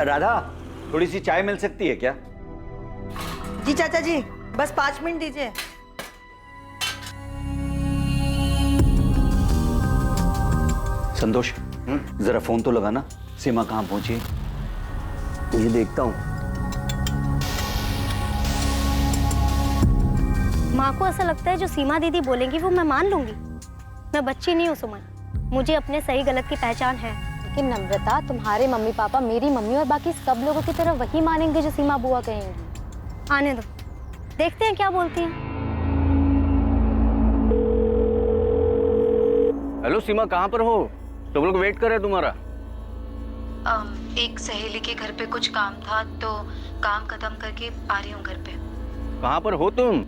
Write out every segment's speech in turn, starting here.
राधा, थोड़ी सी चाय मिल सकती है क्या? जी चाचा जी, बस 5 मिनट दीजिए। संतोष, जरा फोन तो लगाना, सीमा कहाँ पहुंची? ये देखता हूँ। माँ को ऐसा लगता है जो सीमा दीदी बोलेंगी वो मैं मान लूंगी। मैं बच्ची नहीं हूँ सुमन, मुझे अपने सही गलत की पहचान है। लेकिन नम्रता, तुम्हारे मम्मी पापा मेरी मम्मी और बाकी सब लोगों की तरह वही मानेंगे जो सीमा बुआ कहेंगी। आने दो, देखते हैं क्या बोलती हैं। हेलो सीमा, कहाँ पर हो? सब लोग वेट कर रहे हैं तुम्हारा। एक सहेली के घर पे कुछ काम था तो काम खत्म करके आ रही हूँ घर पे। कहाँ पर हो तुम?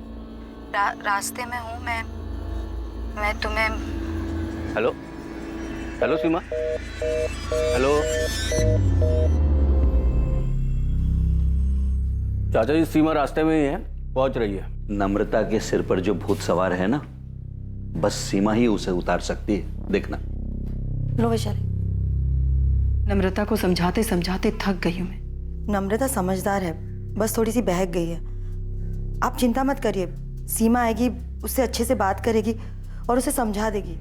रास्ते में हूँ मैं तुम्हें। हेलो हेलो सीमा, हेलो। चाचा जी, सीमा रास्ते में ही है, पहुंच रही है। नम्रता के सिर पर जो भूत सवार है ना, बस सीमा ही उसे उतार सकती है, देखना। लो वैशाली। नम्रता को समझाते समझाते थक गई हूँ मैं। नम्रता समझदार है, बस थोड़ी सी बहक गई है। आप चिंता मत करिए, सीमा आएगी, उससे अच्छे से बात करेगी और उसे समझा देगी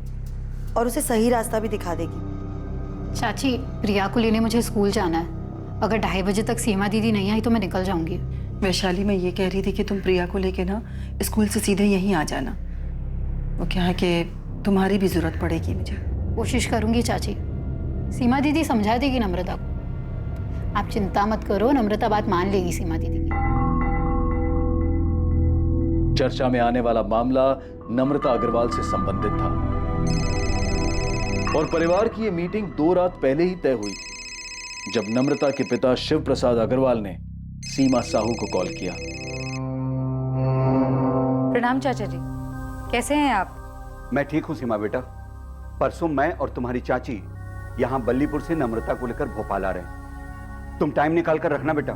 और उसे सही रास्ता भी दिखा देगी। चाची, प्रिया को लेने मुझे स्कूल जाना है। अगर 2:30 बजे तक सीमा दीदी नहीं आई तो मैं निकल जाऊंगी। वैशाली, मैं ये कह रही थी कि तुम प्रिया को लेके ना स्कूल से सीधे यहीं आ जाना। वो क्या है कि तुम्हारी भी जरूरत पड़ेगी मुझे। कोशिश करूंगी चाची, सीमा दीदी समझा देगी नम्रता को। आप चिंता मत करो, नम्रता बात मान लेगी सीमा दीदी की। चर्चा में आने वाला मामला नम्रता अग्रवाल से संबंधित था और परिवार की यह मीटिंग 2 रात पहले ही तय हुई थी जब नम्रता के पिता शिव प्रसाद अग्रवाल ने सीमा साहू को कॉल किया। प्रणाम चाचा जी, कैसे हैं आप? मैं ठीक हूँ सीमा बेटा। परसों मैं और तुम्हारी चाची यहाँ बल्लीपुर से नम्रता को लेकर भोपाल आ रहे हैं। तुम टाइम निकाल कर रखना बेटा।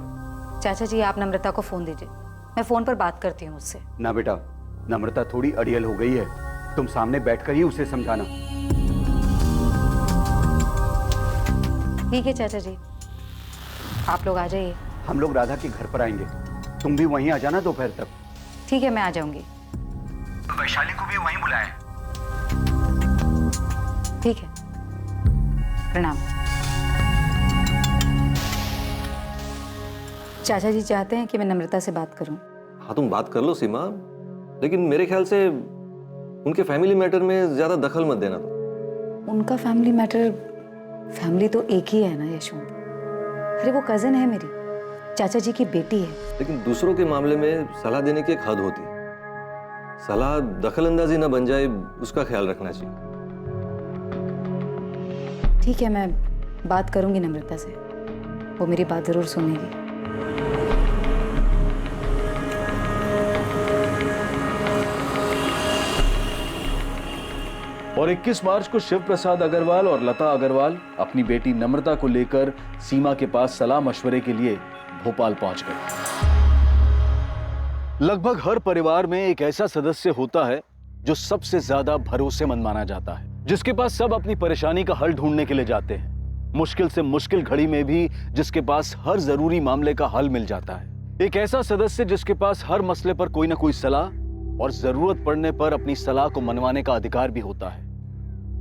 चाचा जी, आप नम्रता को फोन दीजिए, मैं फोन पर बात करती हूँ उससे। ना बेटा, नम्रता थोड़ी अड़ियल हो गई है, तुम सामने बैठकर ही उसे समझाना। ठीक है चाचा जी, आप लोग आ जाइए। हम लोग राधा के घर पर आएंगे, तुम भी वहीं आ जाना दोपहर तक। ठीक है, मैं आ जाऊंगी। वैशाली को भी वहीं बुलाएं। ठीक है, प्रणाम। चाचा जी चाहते हैं कि मैं नम्रता से बात करूं। हाँ, तुम बात कर लो सीमा, लेकिन मेरे ख्याल से उनके फैमिली मैटर में ज्यादा दखल मत देना तुम। उनका फैमिली मैटर, फैमिली तो एक ही है ना यशवंत। अरे वो कजिन है मेरी, चाचा जी की बेटी है। लेकिन दूसरों के मामले में सलाह देने की एक हद होती है। सलाह दखल अंदाजी ना बन जाए, उसका ख्याल रखना चाहिए। ठीक है, मैं बात करूंगी नम्रता से, वो मेरी बात जरूर सुनेगी। और 21 मार्च को शिव प्रसाद अग्रवाल और लता अग्रवाल अपनी बेटी नम्रता को लेकर सीमा के पास सलाह मशवरे के लिए भोपाल पहुंच गए। लगभग हर परिवार में एक ऐसा सदस्य होता है जो सबसे ज्यादा भरोसेमंद माना जाता है, जिसके पास सब अपनी परेशानी का हल ढूंढने के लिए जाते हैं। मुश्किल से मुश्किल घड़ी में भी जिसके पास हर जरूरी मामले का हल मिल जाता है। एक ऐसा सदस्य जिसके पास हर मसले पर कोई ना कोई सलाह और जरूरत पड़ने पर अपनी सलाह को मनवाने का अधिकार भी होता है।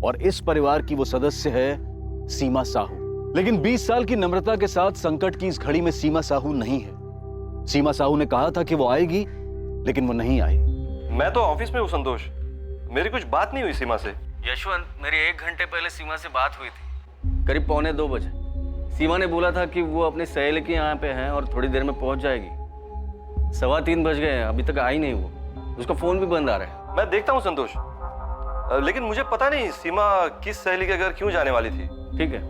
और इस परिवार की वो सदस्य है सीमा साहू। लेकिन 20 साल की नम्रता के साथ संकट की इस घड़ी में सीमा साहू नहीं है। सीमा साहू ने कहा था कि वो आएगी, लेकिन वो नहीं आई। मैं तो ऑफिस में हूँ संतोष, मेरी कुछ बात नहीं हुई सीमा से। यशवंत, मेरी 1 घंटे पहले सीमा से बात हुई थी, करीब 1:45 बजे। सीमा ने बोला था कि वो अपनी सहेली के यहाँ पे हैं और थोड़ी देर में पहुंच जाएगी। 3:15 बज गए हैं, अभी तक आई नहीं वो। उसका फोन भी बंद आ रहा है। मैं देखता हूँ संतोष, लेकिन मुझे पता नहीं सीमा किस सहेली के घर क्यों जाने वाली थी। ठीक है।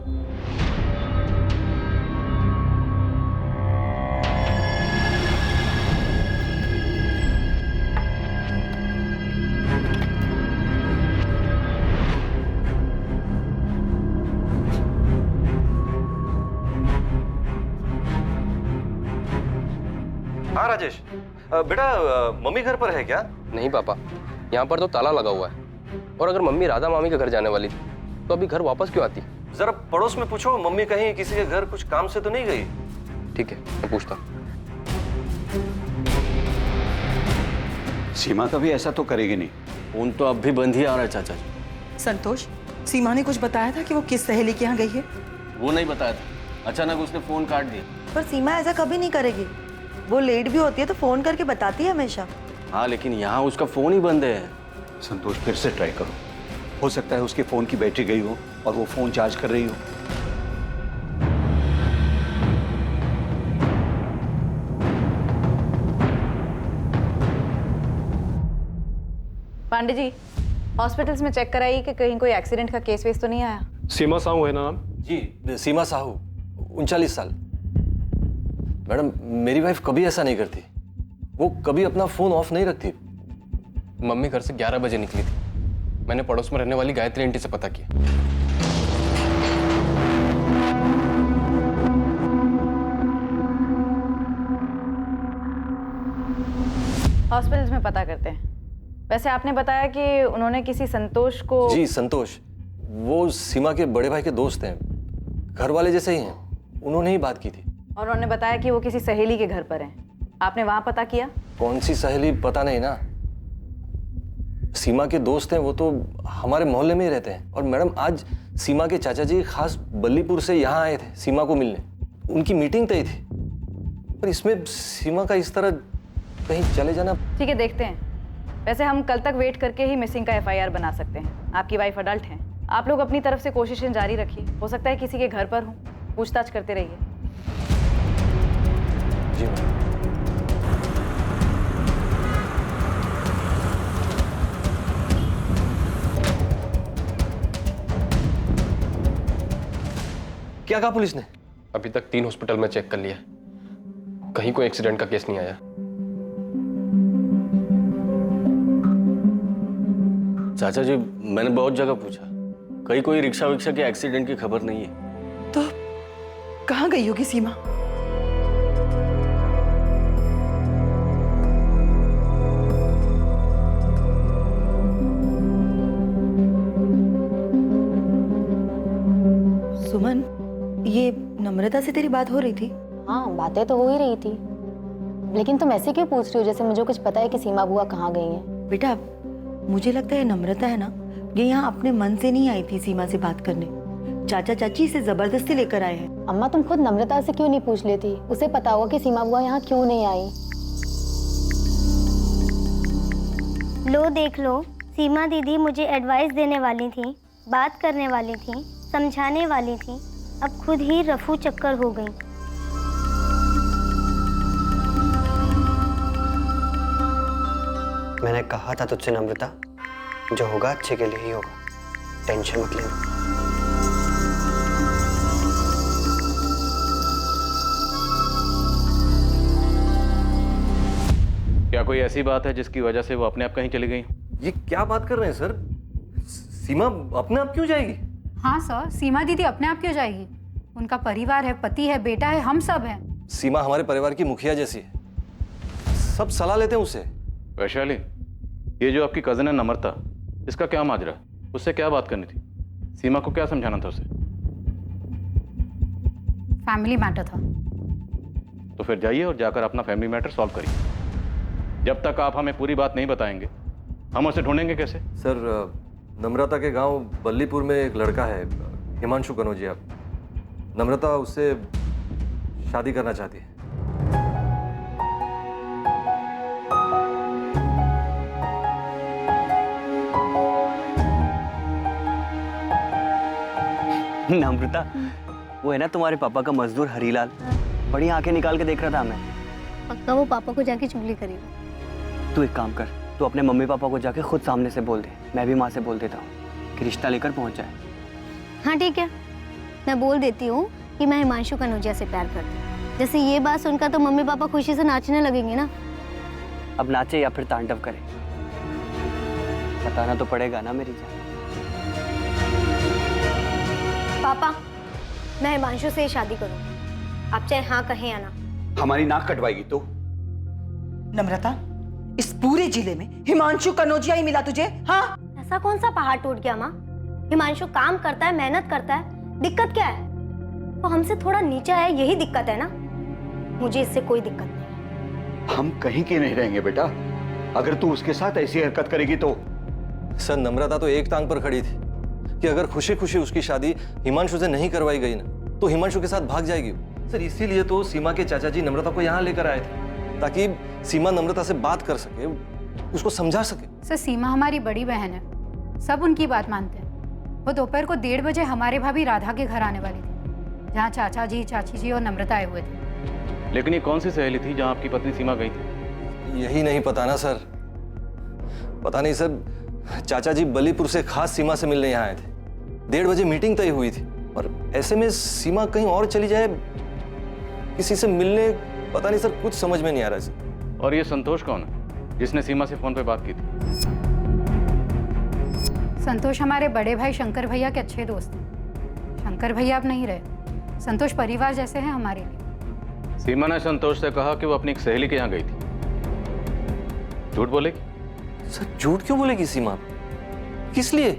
हाँ राजेश, बेटा मम्मी घर पर है क्या? नहीं पापा, यहाँ पर तो ताला लगा हुआ है। और अगर मम्मी राधा मामी के घर जाने वाली थी तो अभी घर वापस क्यों आती? जरा पड़ोस में पूछो, मम्मी कहीं किसी के घर कुछ काम से तो नहीं गई? ठीक है, मैं पूछता हूँ। सीमा कभी ऐसा तो करेगी नहीं। फोन तो अब भी बंद ही आ रहा है चाचा जी। संतोष, सीमा ने कुछ बताया था कि वो किस सहेली के यहाँ गई है? वो नहीं बताया था, अचानक उसने फोन काट दिया। पर सीमा ऐसा कभी नहीं करेगी। वो लेट भी होती है तो फोन करके बताती है हमेशा। हाँ, लेकिन यहाँ उसका फोन ही बंद है। संतोष, फिर से ट्राई करो। हो सकता है उसके फोन की बैटरी गई हो और वो फोन चार्ज कर रही हो। पांडे जी, हॉस्पिटल्स में चेक कराइए कि कहीं कोई एक्सीडेंट का केस वेस तो नहीं आया। सीमा साहू है ना नाम? जी, सीमा साहू, 39 साल। मैडम, मेरी वाइफ कभी ऐसा नहीं करती। वो कभी अपना फोन ऑफ नहीं रखती। मम्मी घर से 11 बजे निकली थी। मैंने पड़ोस में रहने वाली गायत्री आंटी से पता किया। हॉस्पिटल्स में पता करते हैं। वैसे आपने बताया कि उन्होंने किसी संतोष को। जी, संतोष, वो सीमा के बड़े भाई के दोस्त हैं, घर वाले जैसे ही हैं। उन्होंने ही बात की थी। और उन्होंने बताया कि वो किसी सहेली के घर पर हैं। आपने वहां पता किया? कौन सी सहेली पता नहीं ना। सीमा के दोस्त हैं, वो तो हमारे मोहल्ले में ही रहते हैं। और मैडम, आज सीमा के चाचा जी खास बल्लीपुर से यहाँ आए थे सीमा को मिलने। उनकी मीटिंग तय थी। पर इसमें सीमा का इस तरह कहीं चले जाना। ठीक है, देखते हैं। वैसे हम कल तक वेट करके ही मिसिंग का FIR बना सकते हैं। आपकी वाइफ अडल्ट हैं। आप लोग अपनी तरफ से कोशिशें जारी रखिए। हो सकता है किसी के घर पर हो, पूछताछ करते रहिए। जी मैडम। क्या कहा पुलिस ने? अभी तक 3 हॉस्पिटल में चेक कर लिया, कहीं कोई एक्सीडेंट का केस नहीं आया। चाचा जी, मैंने बहुत जगह पूछा, कहीं कोई रिक्शा विक्शा के एक्सीडेंट की खबर नहीं है। तो कहाँ गई होगी सीमा? सुमन, ये नम्रता से तेरी बात हो रही थी? हाँ, बातें तो हो ही रही थी, लेकिन तुम ऐसे क्यों पूछ रही हो जैसे मुझे कुछ पता है कि सीमा बुआ कहाँ गई हैं? बेटा, मुझे लगता है नम्रता है ना, ये यहाँ अपने मन से नहीं आई थी सीमा से बात करने। चाचा चाची इसे जबरदस्ती लेकर आए हैं। अम्मा, तुम खुद नम्रता से क्यों नहीं पूछ लेती? उसे पता होगा कि सीमा बुआ यहाँ क्यों नहीं आई। लो देख लो, सीमा दीदी मुझे एडवाइस देने वाली थी, बात करने वाली थी, समझाने वाली थी, अब खुद ही रफू चक्कर हो गई। मैंने कहा था तुझसे नम्रता, जो होगा अच्छे के लिए ही होगा, टेंशन मत लेना। क्या कोई ऐसी बात है जिसकी वजह से वो अपने आप कहीं चली गई? ये क्या बात कर रहे हैं सर? सीमा अपने आप क्यों जाएगी? हाँ सर, सीमा दीदी अपने आप क्यों जाएगी? उनका परिवार है, पति है, बेटा है, हम सब हैं। सीमा हमारे परिवार की मुखिया जैसी है, सब सलाह लेते हैं उससे। वैशाली, ये जो आपकी कजन है नम्रता, इसका क्या माजरा? उससे क्या बात करनी थी? सीमा को क्या समझाना था उसे? फैमिली मैटर था। तो फिर जाइए और जाकर अपना फैमिली मैटर सॉल्व करिए। जब तक आप हमें पूरी बात नहीं बताएंगे, हम उसे ढूंढेंगे कैसे? सर, नम्रता के गांव बल्लीपुर में एक लड़का है, हिमांशु कनौजिया। नम्रता उससे शादी करना चाहती है। नम्रता, वो है ना तुम्हारे पापा का मजदूर हरीलाल, बड़ी आंखें निकाल के देख रहा था मैं। पक्का वो पापा को जाके चुगली करेगा। तू एक काम कर, तू अपने मम्मी पापा को जाके खुद सामने से बोल दे। मैं भी माँ से बोल देता हूँ कि रिश्ता लेकर पहुँच जाए। हाँ ठीक है, मैं बोल देती हूँ कि मैं हिमांशु कनौजिया से प्यार करती हूँ। जैसे ये बात सुनकर तो मम्मी पापा खुशी से नाचने लगेंगे ना। अब नाचे या फिर तांडव करे, बताना तो पड़ेगा ना मेरी जान। पापा, मैं हिमांशु से शादी करूँ, आप चाहे हाँ कहें या ना। हमारी नाक कटवाएगी तो? नम्रता, इस पूरे जिले में हिमांशु कनौजिया ही मिला तुझे? हाँ, ऐसा कौन सा पहाड़ टूट गया माँ? हिमांशु काम करता है, मेहनत करता है, दिक्कत क्या है? वो हमसे थोड़ा नीचा है, यही दिक्कत है ना। मुझे इससे कोई दिक्कत नहीं। हम कहीं के नहीं रहेंगे बेटा, अगर तू उसके साथ ऐसी हरकत करेगी तो। सर नम्रता तो एक टांग पर खड़ी थी कि अगर खुशी खुशी उसकी शादी हिमांशु से नहीं करवाई गई ना तो हिमांशु के साथ भाग जाएगी। सर इसीलिए तो सीमा के चाचा जी नम्रता को यहाँ लेकर आए थे ताकि सीमा नम्रता से बात कर सके, उसको समझा सके। सर सीमा हमारी बड़ी बहन है, सब उनकी बात मानते हैं। वो दोपहर को 1:30 बजे हमारे भाभी राधा के घर आने वाली थी, जहाँ चाचा जी, चाची जी और नम्रता आए हुए थे। लेकिन ये कौन सी सहेली थी जहाँ आपकी पत्नी सीमा गई थी? यही नहीं पता ना सर, पता नहीं सर। चाचा जी बल्लीपुर से खास सीमा से मिलने यहाँ आए थे, 1:30 बजे मीटिंग तय हुई थी और ऐसे में सीमा कहीं और चली जाए किसी से मिलने, पता नहीं सर, कुछ समझ में नहीं आ रहा सर। और ये संतोष कौन है जिसने सीमा से फोन पे बात की थी? संतोष हमारे बड़े भाई शंकर भैया के अच्छे दोस्त हैं। शंकर भैया अब नहीं रहे, संतोष परिवार जैसे हैं हमारे लिए। सीमा ने संतोष से कहा कि वो अपनी एक सहेली के यहाँ गई थी। झूठ बोलेगी? सर झूठ क्यों बोलेगी सीमा? किस लिए?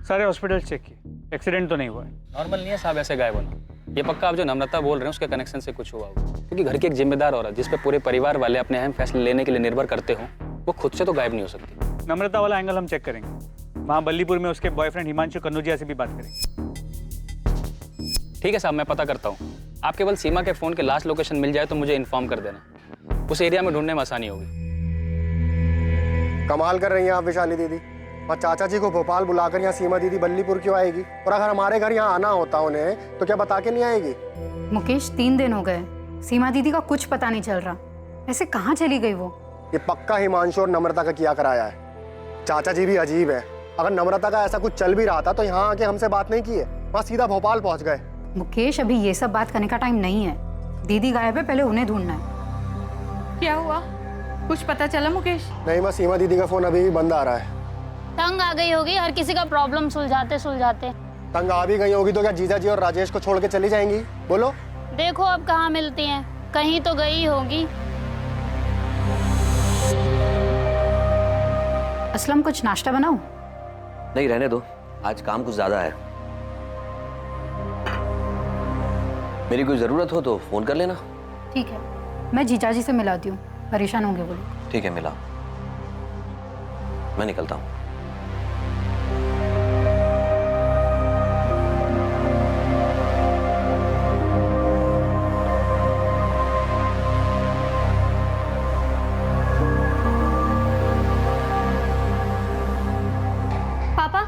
सारे हॉस्पिटल चेक किए, एक्सीडेंट तो नहीं हुआ है। नॉर्मल नहीं है साहब ऐसे गायब होना। ये पक्का आप जो नम्रता बोल रहे हैं उसके कनेक्शन से कुछ हुआ होगा, क्योंकि घर की एक जिम्मेदार औरत जिस पे पूरे परिवार वाले अपने अहम फैसले लेने के लिए निर्भर करते हो, वो खुद से तो गायब नहीं हो सकती। नम्रता वाला एंगल हम चेक करेंगे। वहाँ बल्लीपुर में उसके बॉयफ्रेंड हिमांशु कन्नौजिया से भी बात करेंगे। ठीक है साहब, मैं पता करता हूँ। आप केवल सीमा के फोन के लास्ट लोकेशन मिल जाए तो मुझे इन्फॉर्म कर देना, उस एरिया में ढूंढने में आसानी होगी। कमाल कर रही हैं आप विशाली दीदी। और चाचा जी को भोपाल बुलाकर यहाँ सीमा दीदी बल्लीपुर क्यों आएगी? और अगर हमारे घर यहाँ आना होता उन्हें तो क्या बता के नहीं आएगी? मुकेश 3 दिन हो गए, सीमा दीदी का कुछ पता नहीं चल रहा। ऐसे कहाँ चली गई वो? ये पक्का हिमांशु और नम्रता का किया कराया है। चाचा जी भी अजीब है, अगर नम्रता का ऐसा कुछ चल भी रहा था तो यहाँ आके हमसे बात नहीं की है, वहाँ सीधा भोपाल पहुँच गए। मुकेश अभी ये सब बात करने का टाइम नहीं है। दीदी गायब है, पहले उन्हें ढूंढना है। क्या हुआ, कुछ पता चला मुकेश? नहीं, बस सीमा दीदी का फोन अभी भी बंद आ रहा है। तंग आ गई होगी, हर किसी का प्रॉब्लम सुलझाते सुलझाते। तंग आ भी गई होगी तो क्या जीजा जी और राजेश को छोड़ के चली जाएंगी? बोलो। देखो अब कहाँ मिलती हैं, कहीं तो गई होगी। असलम कुछ नाश्ता बनाऊं? नहीं रहने दो, आज काम कुछ ज्यादा है। मेरी कोई जरूरत हो तो फोन कर लेना। ठीक है, मैं जीजा जी से मिलाती हूँ, परेशान होंगे वो लोग। ठीक है, मिला। मैं निकलता हूँ। पापा,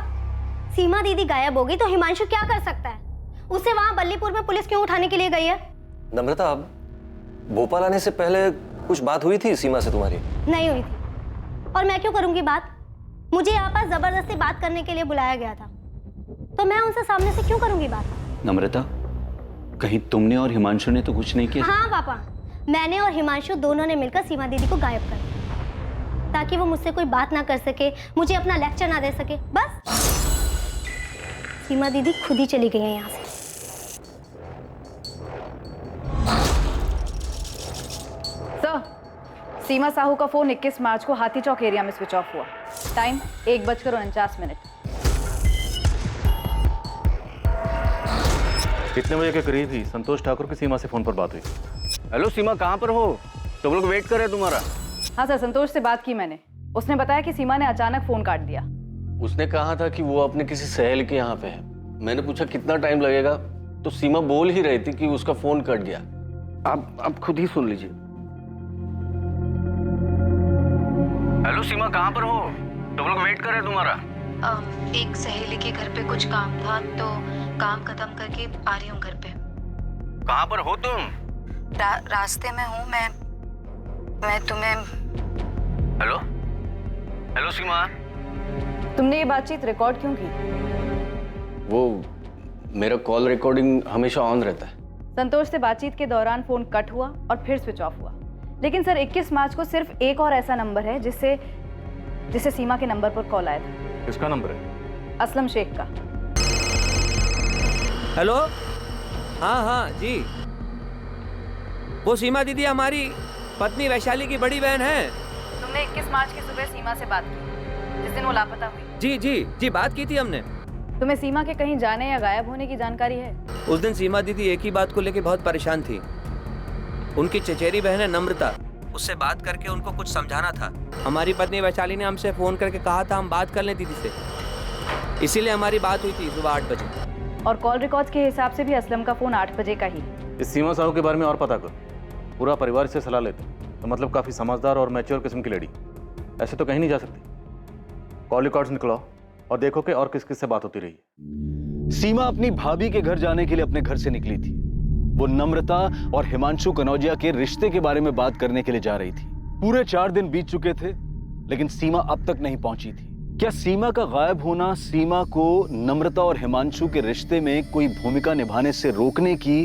सीमा दीदी गायब होगी तो हिमांशु क्या कर सकता है? उसे वहां बल्लीपुर में पुलिस क्यों उठाने के लिए गई है? नम्रता, भोपाल आने से पहले कुछ बात हुई थी सीमा से तुम्हारी? नहीं हुई थी। और मैं क्यों करूंगी बात? मुझे यहाँ पर जबरदस्ती बात करने के लिए बुलाया गया था, तो मैं उनसे सामने से क्यों करूंगी बात? नम्रता, कहीं तुमने और हिमांशु ने तो कुछ नहीं किया? हाँ पापा, मैंने और हिमांशु दोनों ने मिलकर सीमा दीदी को गायब कर दिया, ताकि वो मुझसे कोई बात ना कर सके, मुझे अपना लेक्चर ना दे सके। बस सीमा दीदी खुद ही चली गई है यहाँ से। सर, सीमा साहू का फोन 21 मार्च को हाथी चौक एरिया में स्विच ऑफ हुआ। टाइम 1:49। कितने बजे के करीब ही संतोष ठाकुर की सीमा से फोन पर बात हुई? हेलो सीमा, कहाँ पर हो? तुम लोग वेट कर रहे हैं तुम्हारा। हाँ सर, संतोष से बात की मैंने। उसने बताया कि सीमा ने अचानक फोन काट दिया। उसने कहा था कि वो अपने किसी सहेली के यहाँ पे है। मैंने पूछा कितना टाइम लगेगा, तो सीमा बोल ही रही थी कि उसका फोन कट गया। आप खुद ही सुन लीजिए। हेलो सीमा, कहाँ पर हो? तुम लोग वेट कर रहे हैं तुम्हारा। एक सहेली के घर पे कुछ काम था तो काम खत्म करके आ रही हूँ घर पे। कहाँ पर हो तुम? रास्ते में हूँ मैं तुम्हें। हेलो हेलो सीमा, तुमने ये बातचीत रिकॉर्ड क्यों की? वो मेरा कॉल रिकॉर्डिंग हमेशा ऑन रहता है। संतोष से बातचीत के दौरान फोन कट हुआ और फिर स्विच ऑफ हुआ। लेकिन सर 21 मार्च को सिर्फ एक और ऐसा नंबर है जिससे सीमा के नंबर पर कॉल आया था। किसका नंबर है? असलम शेख का। हेलो, हाँ जी, वो सीमा दीदी हमारी पत्नी वैशाली की बड़ी बहन है। तुमने 21 मार्च की सुबह सीमा से बात की, जिस दिन वो लापता हुई? जी बात की थी हमने। तुम्हें सीमा के कहीं जाने या गायब होने की जानकारी है? उस दिन सीमा दीदी एक ही बात को लेकर बहुत परेशान थी। उनकी चचेरी बहन है नम्रता, उससे बात करके उनको कुछ समझाना था। हमारी पत्नी वैशाली ने हमसे फोन करके कहा था हम बात कर लें दीदी से, इसीलिए हमारी बात हुई थी सुबह 8 बजे। और कॉल रिकॉर्ड्स के हिसाब से भी असलम का फोन 8 बजे का ही। इस सीमा साहू के बारे में और पता करो, पूरा परिवार से सलाह लेते तो मतलब काफी समझदार और मैच्योर किस्म की लेडी, ऐसे तो कहीं नहीं जा सकती। कॉल रिकॉर्ड्स निकलाओ और देखो कि और किस किस से बात होती रही है। सीमा अपनी भाभी के घर जाने के लिए अपने घर से निकली थी। वो नम्रता और हिमांशु कनौजिया के रिश्ते के बारे में बात करने के लिए जा रही थी। पूरे 4 दिन बीत चुके थे, लेकिन सीमा अब तक नहीं पहुंची थी। क्या सीमा का गायब होना सीमा को नम्रता और हिमांशु के रिश्ते में कोई भूमिका निभाने से रोकने की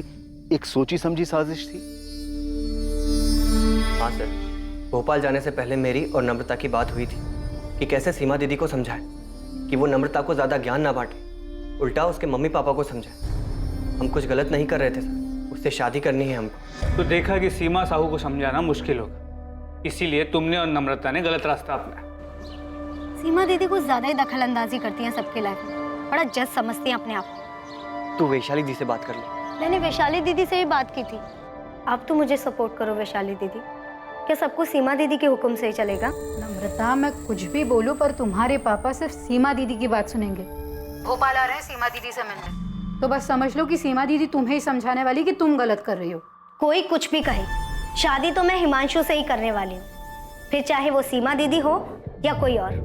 एक सोची समझी साजिश थी? हाँ सर, भोपाल जाने से पहले मेरी और नम्रता की बात हुई थी कि कैसे सीमा दीदी को समझाए कि वो नम्रता को ज्यादा ज्ञान ना बांटे, उल्टा उसके मम्मी पापा को समझाए। हम कुछ गलत नहीं कर रहे थे सर, उससे शादी करनी है हमको। तो देखा कि सीमा साहू को समझाना मुश्किल होगा, इसीलिए तुमने और नम्रता ने गलत रास्ता अपनाया। सीमा दीदी कुछ ज्यादा ही दखल अंदाजी करती हैं सबके लाइफ में, बड़ा जज समझती हैं अपने आप को। तू वैशाली दी से बात कर ले। मैंने वैशाली दीदी से भी बात की थी। अब तो मुझे सपोर्ट करो वैशाली दीदी, क्या सब कुछ सीमा दीदी के हुक्म से ही चलेगा? नम्रता, मैं कुछ भी बोलूं पर तुम्हारे पापा सिर्फ सीमा दीदी की बात सुनेंगे। भोपाल आ रहे हैं सीमा दीदी से मिलने, तो बस समझ लो कि सीमा दीदी तुम्हें ही समझाने वाली कि तुम गलत कर रही हो। कोई कुछ भी कहे, शादी तो मैं हिमांशु से ही करने वाली हूँ, फिर चाहे वो सीमा दीदी हो या कोई और।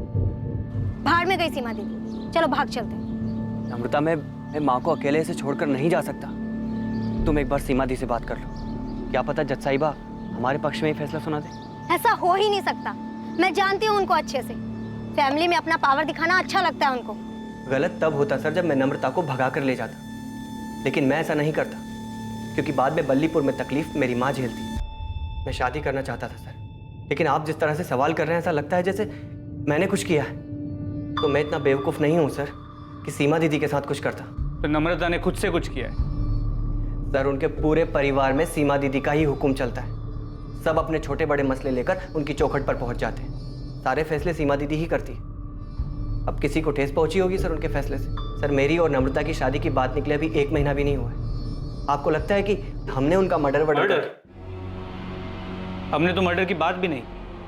बाहर में गई सीमा दीदी, चलो भाग चलते। नम्रता, मैं माँ को अकेले से छोड़कर नहीं जा सकता। तुम एक बार सीमा दी से बात कर लो, क्या पता जज साहिबा हमारे पक्ष में ही फैसला सुना दे। ऐसा हो ही नहीं सकता, मैं जानती हूँ उनको अच्छे से। फैमिली में अपना पावर दिखाना अच्छा लगता है उनको। गलत तब होता सर जब मैं नम्रता को भगा कर ले जाता, लेकिन मैं ऐसा नहीं करता क्योंकि बाद में बल्लीपुर में तकलीफ मेरी माँ झेलती। मैं शादी करना चाहता था सर, लेकिन आप जिस तरह से सवाल कर रहे हैं ऐसा लगता है जैसे मैंने कुछ किया है। तो मैं इतना बेवकूफ़ नहीं हूँ सर कि सीमा दीदी के साथ कुछ करता। तो नम्रता ने खुद से कुछ किया है? सर, उनके पूरे परिवार में सीमा दीदी का ही हुक्म चलता है। सब अपने छोटे बड़े मसले लेकर उनकी चौखट पर पहुंच जाते हैं। सारे फैसले सीमा दीदी ही करती है। अब किसी को ठेस पहुंची होगी सर उनके फैसले से। सर, मेरी और नम्रता की शादी की बात निकले अभी 1 महीना भी नहीं हुआ है। आपको लगता है कि हमने उनका मर्डर? हमने तो मर्डर की बात भी नहीं।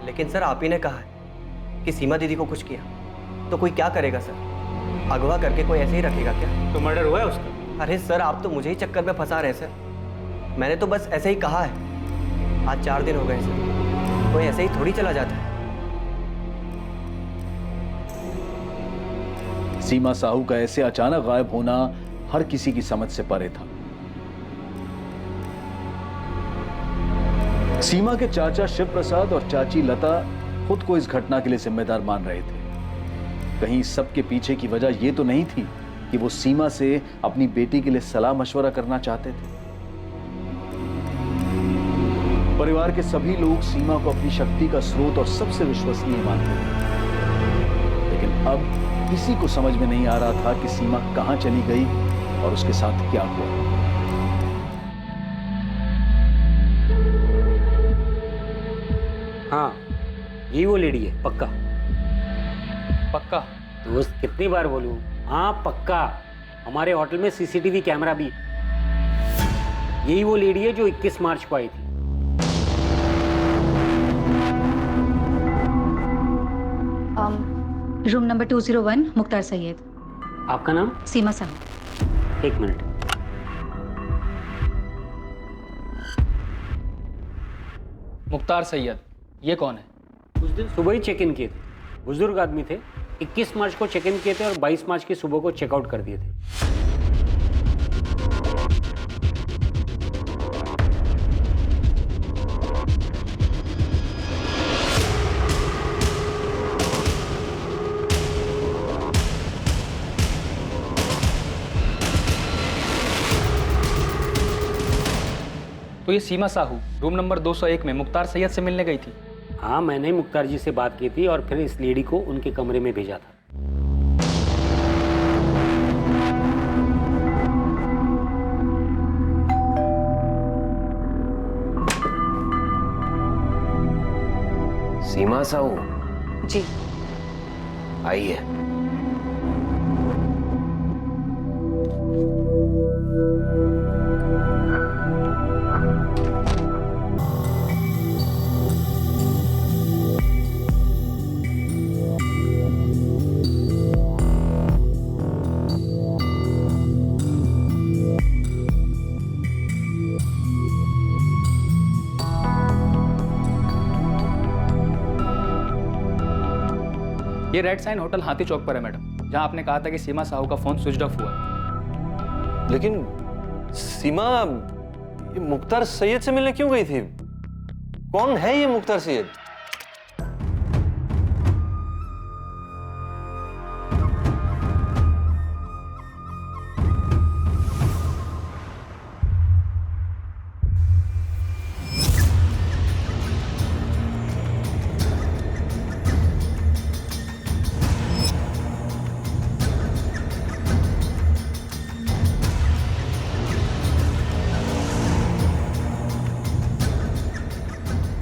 लेकिन सर, आप ही ने कहा है कि सीमा दीदी को कुछ किया, तो कोई क्या करेगा सर? अगवा करके कोई ऐसे ही रखेगा क्या? तो मर्डर हुआ है उसका? अरे सर, आप तो मुझे ही चक्कर में फंसा रहे हैं सर। मैंने तो बस ऐसे ही कहा है। आज 4 दिन हो गए सर, कोई ऐसे ही थोड़ी चला जाता है। सीमा साहू का ऐसे अचानक गायब होना हर किसी की समझ से परे था। सीमा के चाचा शिव प्रसाद और चाची लता खुद को इस घटना के लिए जिम्मेदार मान रहे थे। कहीं इस सब के पीछे की वजह यह तो नहीं थी कि वो सीमा से अपनी बेटी के लिए सलाह मशवरा करना चाहते थे। परिवार के सभी लोग सीमा को अपनी शक्ति का स्रोत और सबसे विश्वसनीय मानते थे, लेकिन अब किसी को समझ में नहीं आ रहा था कि सीमा कहां चली गई और उसके साथ क्या हुआ। हाँ, यही वो लेडी है, पक्का पक्का? दोस्त, कितनी बार बोलूं? हाँ पक्का। हमारे होटल में सीसीटीवी कैमरा भी है। यही वो लेडी है जो 21 मार्च को आई थी। Room number 201, Mukhtar Syed. आपका नाम? सीमा साहब। 1 मिनट। मुख्तार सैयद, ये कौन है? उस दिन सुबह ही चेक इन किए थे, बुजुर्ग आदमी थे। 21 मार्च को चेक इन किए थे और 22 मार्च की सुबह को चेकआउट कर दिए थे। तो तो ये सीमा साहू रूम नंबर 201 में मुख्तार सैयद से मिलने गई थी। हाँ, मैंने ही मुख्तार जी से बात की थी और फिर इस लेडी को उनके कमरे में भेजा था। सीमा साहू जी आइए। ये रेड साइन होटल हाथी चौक पर है मैडम, जहां आपने कहा था कि सीमा साहू का फोन स्विच ऑफ हुआ है। लेकिन सीमा ये मुख्तार सैयद से मिलने क्यों गई थी? कौन है ये मुख्तार सैयद?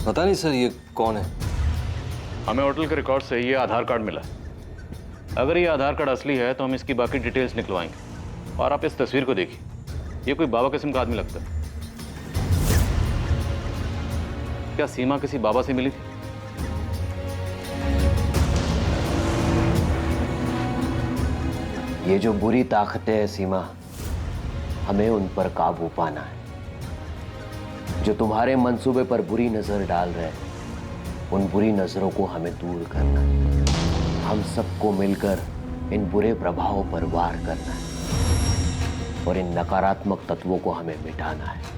पता नहीं सर ये कौन है। हमें होटल के रिकॉर्ड से ये आधार कार्ड मिला है। अगर ये आधार कार्ड असली है तो हम इसकी बाकी डिटेल्स निकलवाएंगे। और आप इस तस्वीर को देखिए, ये कोई बाबा किस्म का आदमी लगता है। क्या सीमा किसी बाबा से मिली थी? ये जो बुरी ताकतें हैं सीमा, हमें उन पर काबू पाना है। जो तुम्हारे मंसूबे पर बुरी नजर डाल रहे हैं, उन बुरी नजरों को हमें दूर करना है। हम सबको मिलकर इन बुरे प्रभावों पर वार करना है और इन नकारात्मक तत्वों को हमें मिटाना है।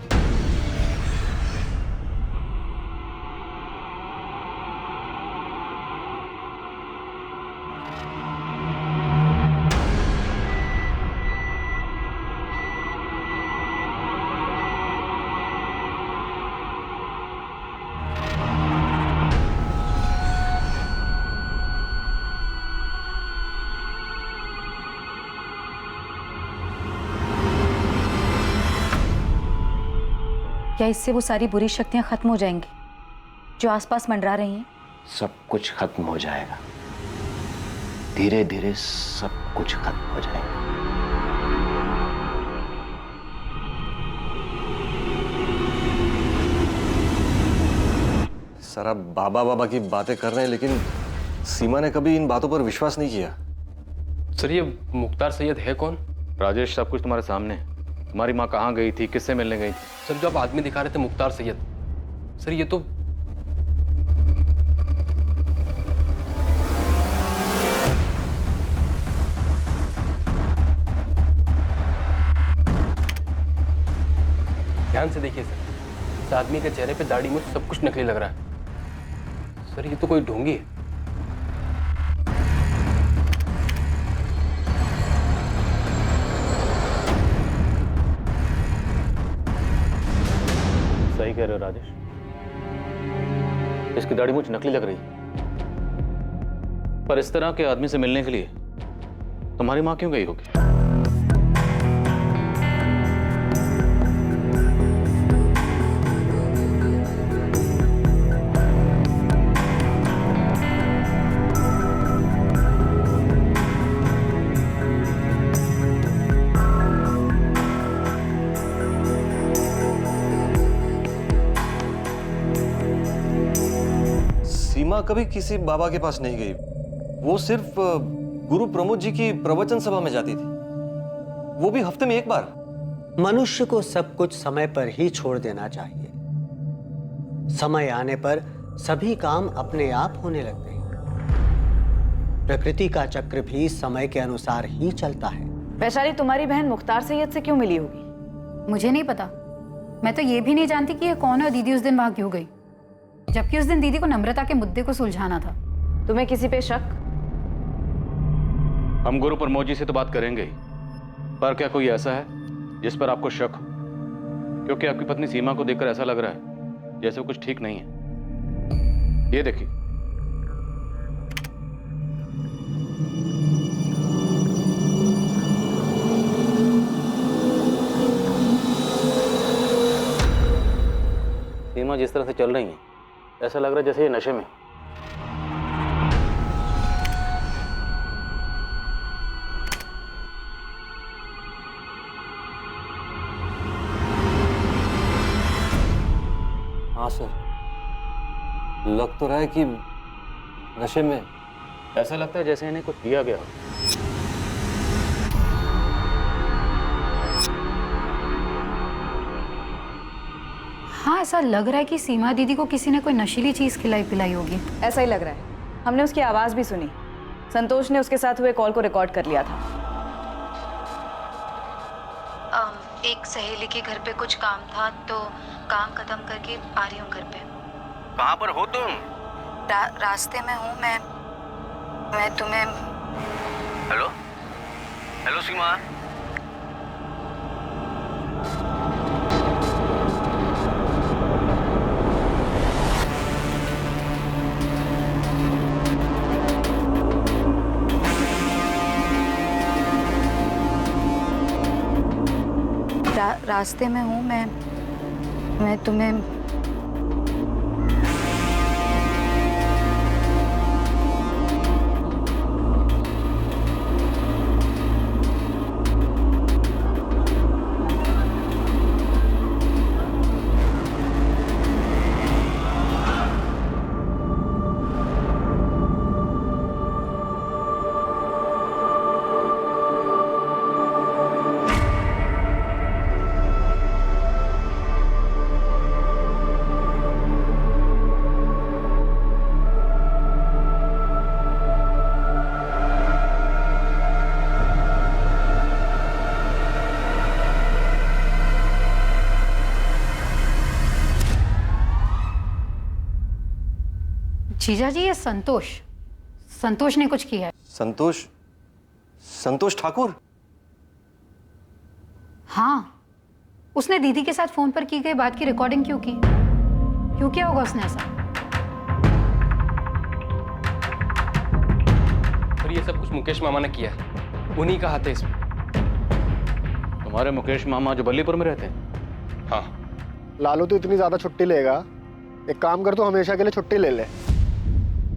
क्या इससे वो सारी बुरी शक्तियां खत्म हो जाएंगी जो आसपास मंडरा रही हैं? सब कुछ खत्म हो जाएगा, धीरे धीरे सब कुछ खत्म हो जाएगा। सारा बाबा बाबा की बातें कर रहे हैं, लेकिन सीमा ने कभी इन बातों पर विश्वास नहीं किया। सर ये मुख्तार सैयद है कौन? राजेश, सब कुछ तुम्हारे सामने है। तुम्हारी माँ कहाँ गई थी, किससे मिलने गई थी? सर जो आप आदमी दिखा रहे थे मुख्तार सैयद, सर ये तो ध्यान से देखिए सर, इस आदमी के चेहरे पे दाढ़ी मूंछ सब कुछ नकली लग रहा है। सर ये तो कोई ढोंगी है। सही कह रहे हो राजेश, इसकी दाढ़ी मूंछ नकली लग रही है। पर इस तरह के आदमी से मिलने के लिए तुम्हारी माँ क्यों गई होगी? सीमा कभी किसी बाबा के पास नहीं गई। वो सिर्फ गुरु प्रमोद जी की प्रवचन सभा में जाती थी, वो भी हफ्ते में एक बार। मनुष्य को सब कुछ समय पर ही छोड़ देना चाहिए। समय आने पर सभी काम अपने आप होने लगते हैं। प्रकृति का चक्र भी समय के अनुसार ही चलता है। वैशाली, तुम्हारी बहन मुख्तार सैयद से क्यों मिली होगी? मुझे नहीं पता। मैं तो ये भी नहीं जानती कि ये कौन है और दीदी उस दिन वहां क्यों गई, जबकि उस दिन दीदी को नम्रता के मुद्दे को सुलझाना था। तुम्हें किसी पे शक? हम गुरु प्रमोद जी से तो बात करेंगे ही, पर क्या कोई ऐसा है जिस पर आपको शक हो? क्योंकि आपकी पत्नी सीमा को देखकर ऐसा लग रहा है जैसे वो कुछ ठीक नहीं है। ये देखिए। सीमा जिस तरह से चल रही है, ऐसा लग रहा है जैसे ये नशे में। हाँ सर, लग तो रहा है कि नशे में। ऐसा लगता है जैसे इन्हें कुछ दिया गया हो। हाँ, ऐसा लग रहा है कि सीमा दीदी को किसी ने कोई नशीली चीज खिलाई पिलाई होगी। ऐसा ही लग रहा है। हमने उसकी आवाज़ भी सुनी। संतोष ने उसके साथ हुए कॉल को रिकॉर्ड कर लिया था। एक सहेली के घर पे कुछ काम था तो काम खत्म करके आ रही हूँ घर पे। कहाँ पर हो तुम? रास्ते में हूँ मैं तुम्हें। हेलो हेलो सीमा। रास्ते में हूँ मैं तुम्हें। जीजा जी, ये संतोष ने कुछ किया है। संतोष ठाकुर? हाँ, उसने दीदी के साथ फोन पर की गई बात की रिकॉर्डिंग क्यों की? क्यों किया होगा उसने ऐसा? और ये सब कुछ मुकेश मामा ने किया है। उन्हीं का हाथ है इसमें। तुम्हारे मुकेश मामा जो बल्लीपुर में रहते हैं? हाँ। लालू तो इतनी ज्यादा छुट्टी लेगा, एक काम कर, तो हमेशा के लिए छुट्टी ले ले।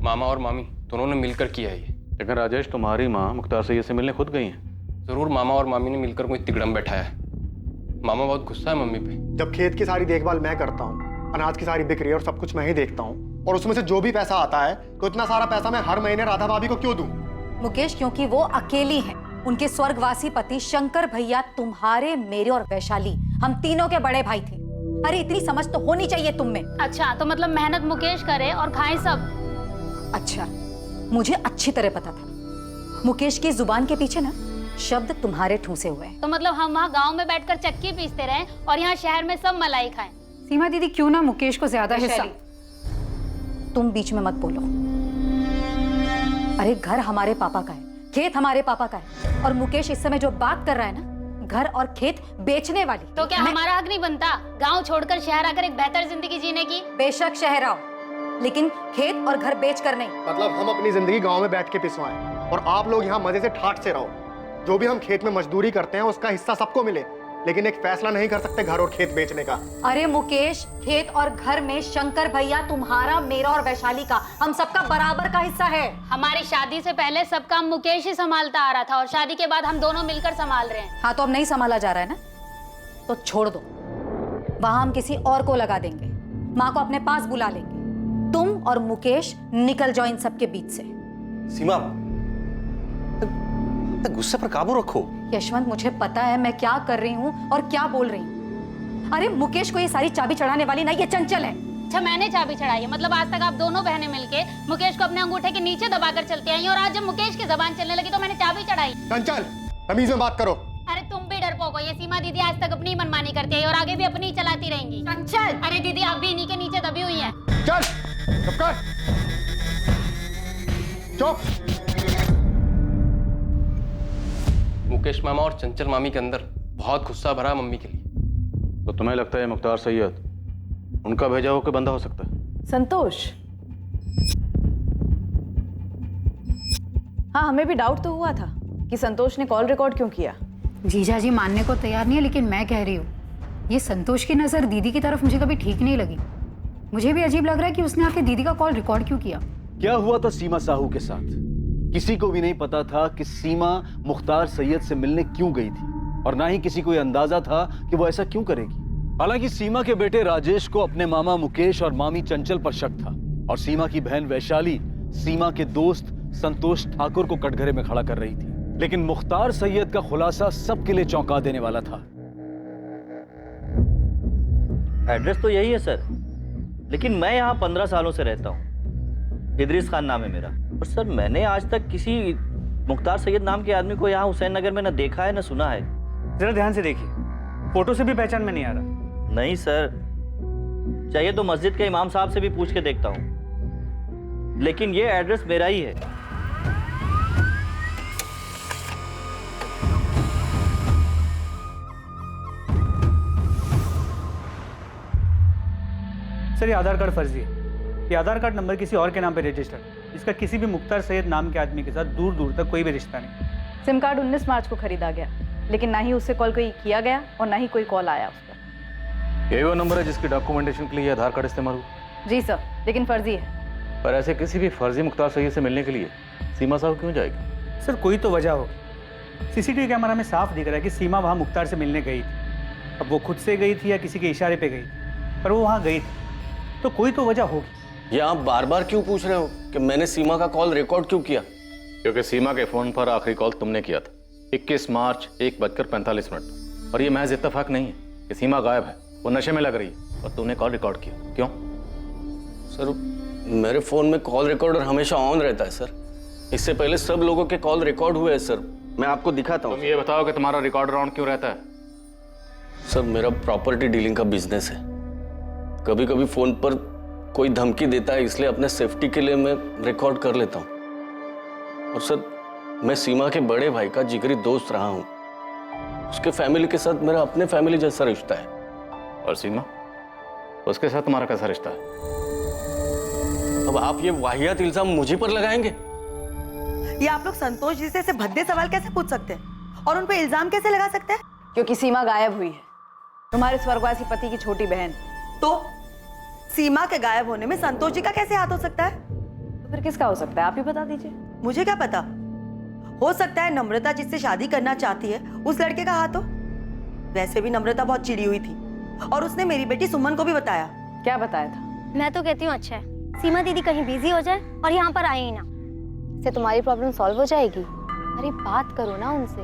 मामा और मामी दोनों ने मिलकर किया है ये। लेकिन राजेश, तुम्हारी माँ मुख्तार सैयद से मिलने खुद गई हैं। जरूर मामा और मामी ने मिलकर कोई तिगड़म बैठाया है। मामा बहुत गुस्सा है मम्मी पे। जब खेत की सारी देखभाल मैं करता हूँ, अनाज की सारी बिक्री और सब कुछ मैं ही देखता हूँ, और उसमें से जो भी पैसा आता है तो इतना सारा पैसा मैं हर महीने राधा भाभी को क्यों दूं? मुकेश, क्योंकि वो अकेली हैं। उनके स्वर्गवासी पति शंकर भैया तुम्हारे, मेरे और वैशाली, हम तीनों के बड़े भाई थे। अरे इतनी समझ तो होनी चाहिए तुम में। अच्छा, तो मतलब मेहनत मुकेश करे और खाएं सब। अच्छा, मुझे अच्छी तरह पता था मुकेश की जुबान के पीछे ना शब्द तुम्हारे ठूसे हुए हैं। तो मतलब हम वहाँ गांव में बैठकर चक्की पीसते रहे और यहाँ शहर में सब मलाई खाएं। सीमा दीदी, क्यों ना मुकेश को ज्यादा हिस्सा। तुम बीच में मत बोलो। अरे घर हमारे पापा का है, खेत हमारे पापा का है, और मुकेश इस समय जो बात कर रहा है ना, घर और खेत बेचने वाली। तो क्या हमारा हक नहीं बनता गाँव छोड़कर शहर आकर एक बेहतर जिंदगी जीने की? बेशक शहर आओ, लेकिन खेत और घर बेच कर नहीं। मतलब हम अपनी जिंदगी गांव में बैठ के पिसवाएं और आप लोग यहाँ मजे से ठाट से रहो। जो भी हम खेत में मजदूरी करते हैं उसका हिस्सा सबको मिले, लेकिन एक फैसला नहीं कर सकते घर और खेत बेचने का। अरे मुकेश, खेत और घर में शंकर भैया तुम्हारा, मेरा और वैशाली का, हम सबका बराबर का हिस्सा है। हमारी शादी से पहले सब काम मुकेश ही संभालता आ रहा था और शादी के बाद हम दोनों मिलकर संभाल रहे हैं। हाँ, तो अब नहीं संभाला जा रहा है ना, तो छोड़ दो। वहां हम किसी और को लगा देंगे, माँ को अपने पास बुला लेंगे। तुम और मुकेश निकल जाओ इन सब के बीच से। सीमा, गुस्से पर काबू रखो। यशवंत, मुझे पता है मैं क्या कर रही हूँ और क्या बोल रही हूँ। अरे मुकेश को ये सारी चाबी चढ़ाने वाली ना ये चंचल है। अच्छा, मैंने चाबी चढ़ाई है? मतलब आज तक आप दोनों बहनें मिलके मुकेश को अपने अंगूठे के नीचे दबाकर चलती आई और आज जब मुकेश की जबान चलने लगी तो मैंने चाबी चढ़ाई। चंचल, तमीज में बात करो। अरे तुम भी डरपोक हो। ये सीमा दीदी आज तक अपनी मनमानी करती है और आगे भी अपनी चलाती रहेंगी। चंचल! अरे दीदी, आप भी इन्हीं के नीचे दबी हुई हैं। चल, चुप कर। चुप। मुकेश मामा और चंचल मामी के अंदर बहुत गुस्सा भरा मम्मी के लिए। तो तुम्हें लगता है मुख्तार सैयद उनका भेजा हुआ कोई बंदा हो सकता है? संतोष, हाँ हमें भी डाउट तो हुआ था कि संतोष ने कॉल रिकॉर्ड क्यों किया। जीजा जी मानने को तैयार नहीं है, लेकिन मैं कह रही हूँ ये संतोष की नज़र दीदी की तरफ मुझे कभी ठीक नहीं लगी। मुझे भी अजीब लग रहा है कि उसने आके दीदी का कॉल रिकॉर्ड क्यों किया। क्या हुआ था सीमा साहू के साथ? किसी को भी नहीं पता था कि सीमा मुख्तार सैयद से मिलने क्यों गई थी, और ना ही किसी को यह अंदाजा था कि वो ऐसा क्यों करेगी। हालांकि सीमा के बेटे राजेश को अपने मामा मुकेश और मामी चंचल पर शक था, और सीमा की बहन वैशाली सीमा के दोस्त संतोष ठाकुर को कटघरे में खड़ा कर रही थी। लेकिन मुख्तार सैयद का खुलासा सबके लिए चौंका देने वाला था। एड्रेस तो यही है सर, लेकिन मैं यहाँ 15 सालों से रहता हूँ। इदरीस खान नाम है मेरा। और सर मैंने आज तक किसी मुख्तार सैयद नाम के आदमी को यहाँ हुसैन नगर में न देखा है न सुना है। जरा ध्यान से देखिए, फोटो से भी पहचान में नहीं आ रहा। नहीं सर, चाहिए तो मस्जिद के इमाम साहब से भी पूछ के देखता हूँ, लेकिन ये एड्रेस मेरा ही है। सर ये आधार कार्ड फर्जी है। ये आधार कार्ड नंबर किसी और के नाम पे रजिस्टर्ड, इसका किसी भी मुख्तार सैयद नाम के आदमी के साथ दूर दूर तक कोई भी रिश्ता नहीं। सिम कार्ड 19 मार्च को खरीदा गया, लेकिन ना ही उससे कॉल कोई किया गया और ना ही कोई कॉल आया उस पर। यही वो नंबर है जिसकी डॉक्यूमेंटेशन के लिए आधार कार्ड इस्तेमाल हुआ? जी सर, लेकिन फर्जी है। पर ऐसे किसी भी फर्जी मुख्तार सैयद से मिलने के लिए सीमा साहू क्यों जाएगी? सर कोई तो वजह होगी। सीसीटीवी कैमरा में साफ दिख रहा है कि सीमा वहाँ मुख्तार से मिलने गई थी। अब वो खुद से गई थी या किसी के इशारे पे गई थी, पर वो वहाँ गई थी, तो कोई तो वजह होगी। ये आप बार बार क्यों पूछ रहे हो कि मैंने सीमा का कॉल रिकॉर्ड क्यों किया? क्योंकि सीमा के फोन पर आखिरी कॉल तुमने किया था 21 मार्च 1:45 पर। और ये महज इत्तेफाक नहीं है कि सीमा गायब है, वो नशे में लग रही है और तुमने कॉल रिकॉर्ड किया। क्यों? सर मेरे फोन में कॉल रिकॉर्डर हमेशा ऑन रहता है सर। इससे पहले सब लोगों के कॉल रिकॉर्ड हुए हैं सर, मैं आपको दिखाता हूँ। तुम ये बताओ कि तुम्हारा रिकॉर्डर ऑन क्यों रहता है? सर मेरा प्रॉपर्टी डीलिंग का बिजनेस है। कभी कभी फोन पर कोई धमकी देता है, इसलिए अपने सेफ्टी के लिए मैं रिकॉर्ड कर लेता हूँ। और सर मैं सीमा के बड़े भाई का जिगरी दोस्त रहा हूँ। उसके फैमिली के साथ मेरा अपने फैमिली जैसा रिश्ता है। और सीमा, उसके साथ तुम्हारा कैसा रिश्ता है? अब आप ये वाहियात इल्जाम मुझे पर लगाएंगे? ये आप लोग संतोष जी से ऐसे भद्दे सवाल कैसे पूछ सकते हैं और उन पे इल्जाम कैसे लगा सकते हैं? क्योंकि सीमा गायब हुई है, तुम्हारे स्वर्गवासी पति की छोटी बहन। तो सीमा के गायब होने में संतोष जी का कैसे हाथ हो सकता है? तो फिर किसका हो सकता है, आप ही बता दीजिए। मुझे क्या पता, हो सकता है नम्रता जिससे शादी करना चाहती है उस लड़के का हाथ हो। वैसे भी नम्रता बहुत चिड़ी हुई थी और उसने मेरी बेटी सुमन को भी बताया। क्या बताया था? मैं तो कहती हूँ अच्छा है सीमा दीदी कहीं बिजी हो जाए और यहाँ पर आए ही ना। इससे तुम्हारी प्रॉब्लम सॉल्व हो जाएगी। अरे बात करो ना उनसे।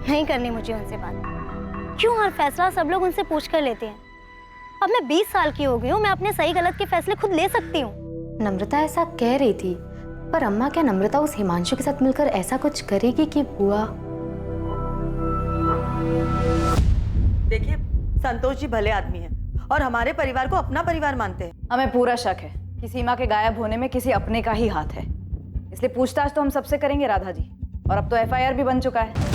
नहीं करनी मुझे उनसे बात। क्यों हर फैसला सब लोग उनसे पूछ कर लेते हैं? अब मैं 20 साल की हो गई हूँ, मैं अपने सही गलत के फैसले खुद ले सकती हूँ। नम्रता ऐसा कह रही थी, पर अम्मा क्या नम्रता उस हिमांशु के साथ मिलकर ऐसा कुछ करेगी कि बुआ? देखिए संतोष जी भले आदमी हैं और हमारे परिवार को अपना परिवार मानते हैं। हमें पूरा शक है कि सीमा के गायब होने में किसी अपने का ही हाथ है, इसलिए पूछताछ तो हम सबसे करेंगे राधा जी। और अब तो FIR भी बन चुका है।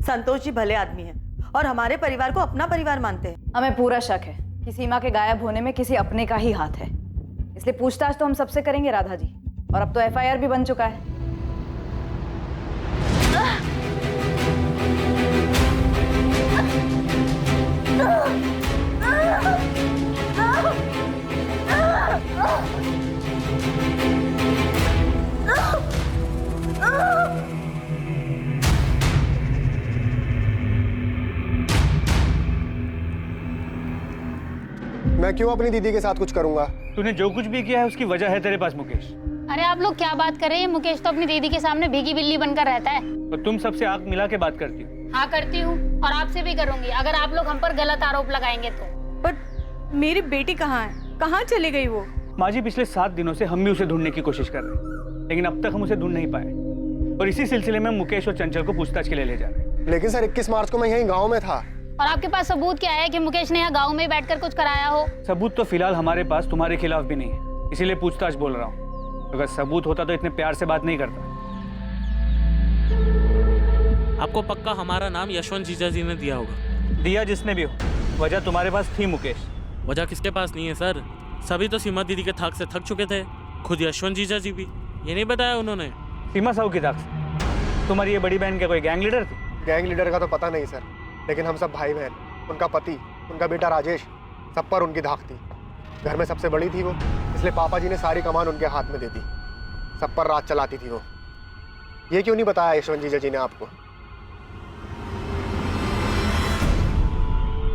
संतोष जी भले आदमी हैं और हमारे परिवार को अपना परिवार मानते हैं। हमें पूरा शक है कि सीमा के गायब होने में किसी अपने का ही हाथ है, इसलिए पूछताछ तो हम सबसे करेंगे राधा जी। और अब तो FIR भी बन चुका है। मैं क्यों अपनी दीदी के साथ कुछ करूंगा? तूने जो कुछ भी किया है उसकी वजह है तेरे पास मुकेश। अरे आप लोग क्या बात कर रहे हैं? मुकेश तो अपनी दीदी के सामने भीगी बिल्ली बनकर रहता है। तो तुम सबसे आंख मिला के बात करती हो? हाँ करती हूँ, और आपसे भी करूंगी अगर आप लोग हम पर गलत आरोप लगाएंगे तो। बट मेरी बेटी कहाँ है? कहाँ चली गई वो? माँ जी पिछले 7 दिनों से हम भी उसे ढूंढने की कोशिश कर रहे हैं, लेकिन अब तक हम उसे ढूंढ नहीं पाए। और इसी सिलसिले में मुकेश और चंचल को पूछताछ के लिए ले जा रहे हैं। लेकिन सर 21 मार्च को मैं यहीं गाँव में था। और आपके पास सबूत क्या है कि मुकेश ने यहाँ गाँव में बैठकर कुछ कराया हो? सबूत तो फिलहाल हमारे पास तुम्हारे खिलाफ भी नहीं है, इसीलिए पूछताछ बोल रहा हूँ। अगर सबूत होता तो इतने प्यार से बात नहीं करता। आपको पक्का हमारा नाम यशवंत जीजा जी ने दिया होगा? दिया जिसने भी हो, वजह तुम्हारे पास थी मुकेश। वजह किसके पास नहीं है सर? सभी तो सीमा दीदी के थाक से थक चुके थे, खुद यशवंत जीजा जी भी। ये नहीं बताया उन्होंने? सीमा साहू की थाक से? तुम्हारी ये बड़ी बहन क्या कोई गैंग लीडर थी? गैंग लीडर का तो पता नहीं सर, लेकिन हम सब भाई बहन, उनका पति, उनका बेटा राजेश, सब पर उनकी धाक थी। घर में सबसे बड़ी थी वो, इसलिए पापा जी ने सारी कमान उनके हाथ में दे दी। सब पर राज चलाती थी वो। ये क्यों नहीं बताया यशवंत जीजा जी ने आपको?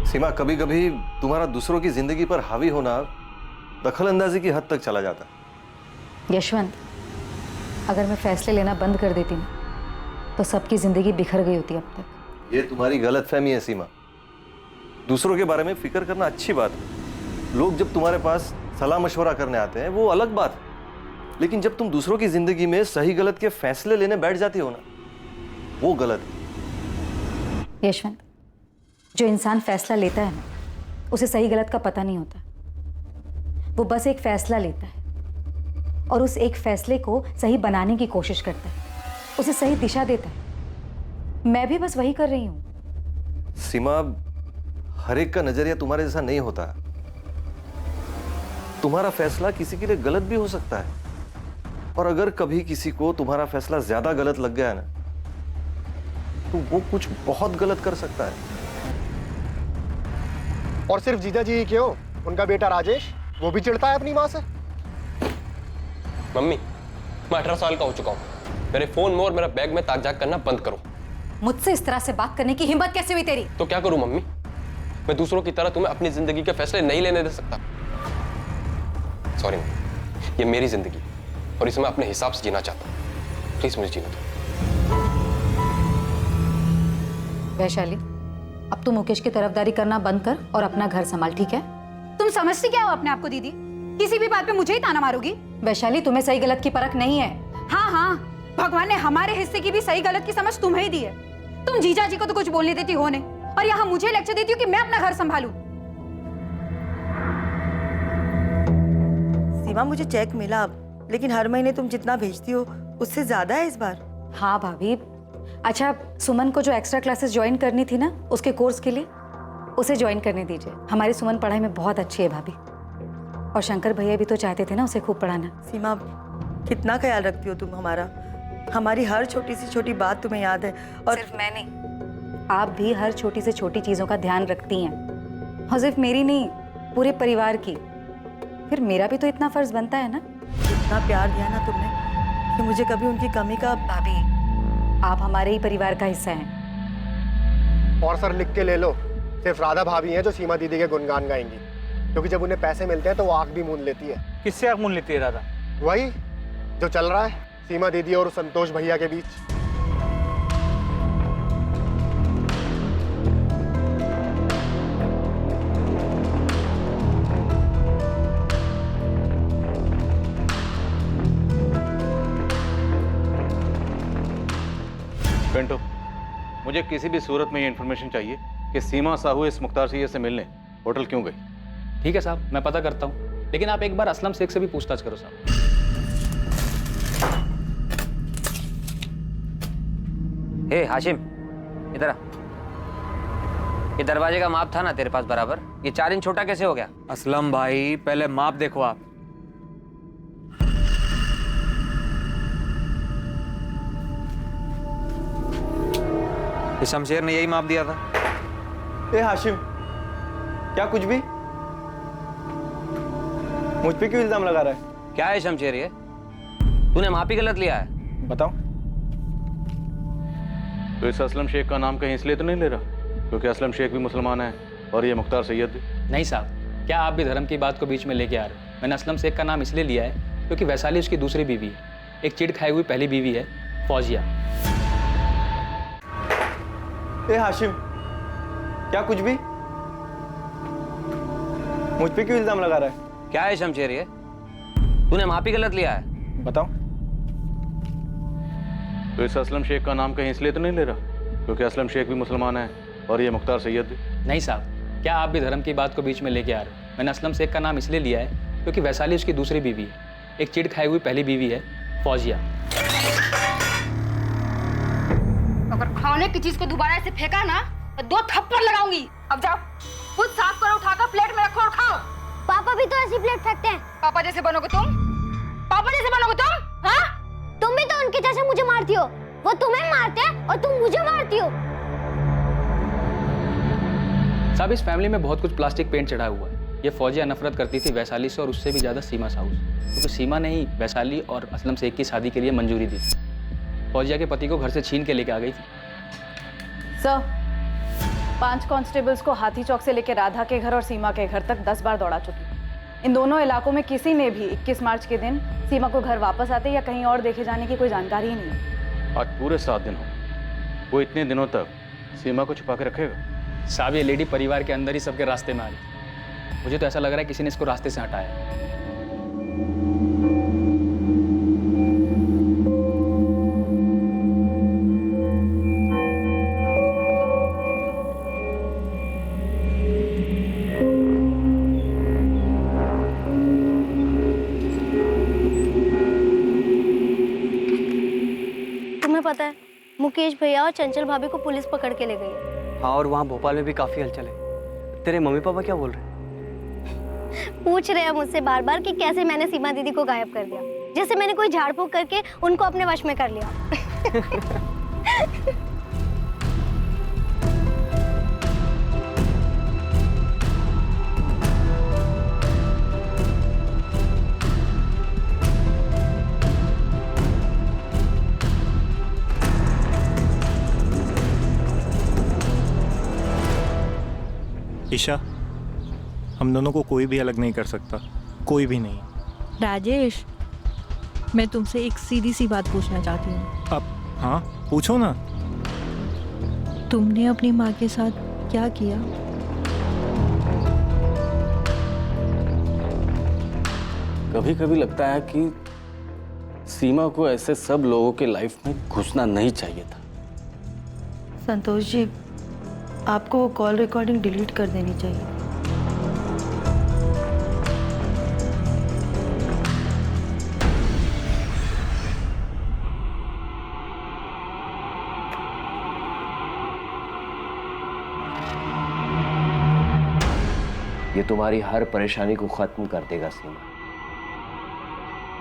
सीमा, कभी कभी तुम्हारा दूसरों की जिंदगी पर हावी होना दखल अंदाजी की हद तक चला जाता है। यशवंत, अगर मैं फैसले लेना बंद कर देती ना तो सबकी जिंदगी बिखर गई होती अब तक। ये तुम्हारी गलतफहमी है सीमा। दूसरों के बारे में फिक्र करना अच्छी बात है। लोग जब तुम्हारे पास सलाह मशवरा करने आते हैं वो अलग बात है, लेकिन जब तुम दूसरों की जिंदगी में सही गलत के फैसले लेने बैठ जाती हो ना, वो गलत है। यशवंत, जो इंसान फैसला लेता है ना, उसे सही गलत का पता नहीं होता। वो बस एक फैसला लेता है और उस एक फैसले को सही बनाने की कोशिश करता है, उसे सही दिशा देता है। मैं भी बस वही कर रही हूं। सीमा, हर एक का नजरिया तुम्हारे जैसा नहीं होता। तुम्हारा फैसला किसी के लिए गलत भी हो सकता है, और अगर कभी किसी को तुम्हारा फैसला ज्यादा गलत लग गया ना, तो वो कुछ बहुत गलत कर सकता है। और सिर्फ जीजा जी ही क्यों, उनका बेटा राजेश, वो भी चिढ़ता है अपनी माँ से। मम्मी, मैं 18 साल का हो चुका हूँ। मेरे फोन में और मेरा बैग में ताक झाक करना बंद करो। मुझसे इस तरह से बात करने की हिम्मत कैसे हुई तेरी? तो क्या करूं मम्मी? मैं दूसरों की तरह तुम्हें अपनी जिंदगी के फैसले नहीं लेने दे सकता। सॉरी मम्मी, ये मेरी जिंदगी और इसे मैं अपने हिसाब से जीना चाहता हूँ। प्लीज मुझे जीने दो। वैशाली, अब तू मुकेश की तरफदारी करना बंद कर और अपना घर संभाल, ठीक है? तुम समझती क्या हो अपने आप को दीदी? किसी भी बात पे मुझे ही ताना मारोगी? वैशाली, तुम्हें सही गलत की परख नहीं है। हाँ हाँ, भगवान ने हमारे हिस्से की भी सही गलत की समझ तुम्हें ही दी है। तुम जीजा जी को तो कुछ बोलने देती हो नहीं, और यहाँ मुझे लेक्चर देती हो कि मैं अपना घर संभालूं। सीमा, मुझे चेक मिला, लेकिन हर महीने तुम जितना भेजती हो उससे ज्यादा है इस बार। हाँ भाभी। अच्छा, सुमन को जो एक्स्ट्रा क्लासेस ज्वाइन करनी थी ना उसके कोर्स के लिए, उसे ज्वाइन करने दीजिए। हमारी सुमन पढ़ाई में बहुत अच्छी है भाभी, और शंकर भैया भी तो चाहते थे ना उसे खूब पढ़ाना। सीमा, कितना ख्याल रखती हो तुम हमारा। हमारी हर छोटी से छोटी बात तुम्हें याद है। और सिर्फ मैं नहीं, आप भी हर छोटी से छोटी चीजों का ध्यान रखती हैं, और सिर्फ मेरी नहीं, पूरे परिवार की। फिर मेरा भी तो इतना फर्ज बनता है ना। इतना प्यार दिया ना तुमने कि मुझे कभी उनकी कमी का। भाभी, आप हमारे ही परिवार का हिस्सा हैं। और सर लिख के ले लो, सिर्फ राधा भाभी हैं जो सीमा दीदी के गुणगान गाएंगी, क्योंकि जब उन्हें पैसे मिलते हैं तो वो आंख भी मूंद लेती है। किससे आंख मूंद लेती है राधा? वही जो चल रहा है सीमा दीदी और संतोष भैया के बीच। पेंटो, मुझे किसी भी सूरत में ये इन्फॉर्मेशन चाहिए कि सीमा साहू इस मुख्तार सैयद से मिलने होटल क्यों गई। ठीक है साहब, मैं पता करता हूँ, लेकिन आप एक बार असलम शेख से भी पूछताछ करो साहब। हे हाशिम, इधर आ। ये दरवाजे का माप था ना तेरे पास बराबर, ये 4 इंच छोटा कैसे हो गया? असलम भाई, पहले माप देखो आप। ये शमशेर ने यही माप दिया था। ए हाशिम, क्या कुछ भी? मुझ पे क्यों इल्जाम लगा रहा है? क्या है शमशेर ये? तूने माप ही गलत लिया है। बताओ। तो इस असलम शेख का नाम कहीं इसलिए तो नहीं ले रहा क्योंकि असलम शेख भी मुसलमान है और ये मुख्तार सैयद भी? नहीं साहब, क्या आप भी धर्म की बात को बीच में लेके आ रहे हो? मैंने असलम शेख का नाम इसलिए लिया है क्योंकि वैशाली उसकी दूसरी बीवी है, एक चिढ़ खाई हुई पहली बीवी है फौजिया। ए हाशिम, क्या कुछ भी? मुझ पे क्यों इल्जाम लगा रहा है? क्या है शमशेर ये? तूने माप ही गलत लिया है। बताओ। तो इस असलम शेख का नाम कहीं इसलिए तो नहीं ले रहा क्योंकि असलम शेख भी मुसलमान है और ये मुख्तार सैयद भी? नहीं साहब, क्या आप भी धर्म की बात को बीच में लेके आ रहे हो? मैंने असलम शेख का नाम इसलिए लिया है क्योंकि वैशाली उसकी दूसरी बीवी है, एक चिढ़ खाई हुई पहली बीवी है फौजिया। अगर खाने की चीज को दोबारा ऐसे फेंका ना तो 2 थप्पड़ लगाऊंगी। अब जाओ। खुद साफ करो, उठाकर प्लेट में रखो और खाओ। पापा भी तो ऐसी प्लेट फेंकते हैं। पापा जैसे बनोगे तुम? पापा जैसे बनोगे तुम? हाँ? तुम भी तो उनके जैसे मुझे मारती हो। वो तुम्हें मारते हैं और तुम मुझे मारती हो। साहब इस फैमिली में बहुत कुछ प्लास्टिक पेंट चढ़ा हुआ है। ये फौजिया नफरत करती थी वैशाली से और उससे भी ज्यादा सीमा साहू से, क्योंकि सीमा ने ही वैशाली और असलम शेख की शादी के लिए मंजूरी दी। फौजिया के पति को घर से छीन के लेके आ गई थी। सर, 5 कांस्टेबल्स को हाथी चौक से लेकर राधा के घर और सीमा के घर तक 10 बार दौड़ा चुकी। इन दोनों इलाकों में किसी ने भी 21 मार्च के दिन सीमा को घर वापस आते या कहीं और देखे जाने की कोई जानकारी ही नहीं है। आज पूरे 7 दिन हो, वो इतने दिनों तक सीमा को छुपा के रखेगा? साहब ये लेडी परिवार के अंदर ही सबके रास्ते में आ रही। मुझे तो ऐसा लग रहा है किसी ने इसको रास्ते से हटाया। तुम्हें पता है मुकेश भैया और चंचल भाभी को पुलिस पकड़ के ले गई है। हाँ, और वहाँ भोपाल में भी काफी हलचल है। तेरे मम्मी पापा क्या बोल रहे हैं? पूछ रहे हैं मुझसे बार बार कि कैसे मैंने सीमा दीदी को गायब कर दिया, जैसे मैंने कोई झाड़ फूक करके उनको अपने वश में कर लिया। ईशा, हम दोनों को कोई भी अलग नहीं कर सकता, कोई भी नहीं। राजेश, मैं तुमसे एक सीधी सी बात पूछना चाहती हूँ। अब हाँ, पूछो ना। तुमने अपनी माँ के साथ क्या किया? कभी कभी लगता है कि सीमा को ऐसे सब लोगों के लाइफ में घुसना नहीं चाहिए था। संतोष जी, आपको वो कॉल रिकॉर्डिंग डिलीट कर देनी चाहिए। ये तुम्हारी हर परेशानी को खत्म कर देगा सीमा।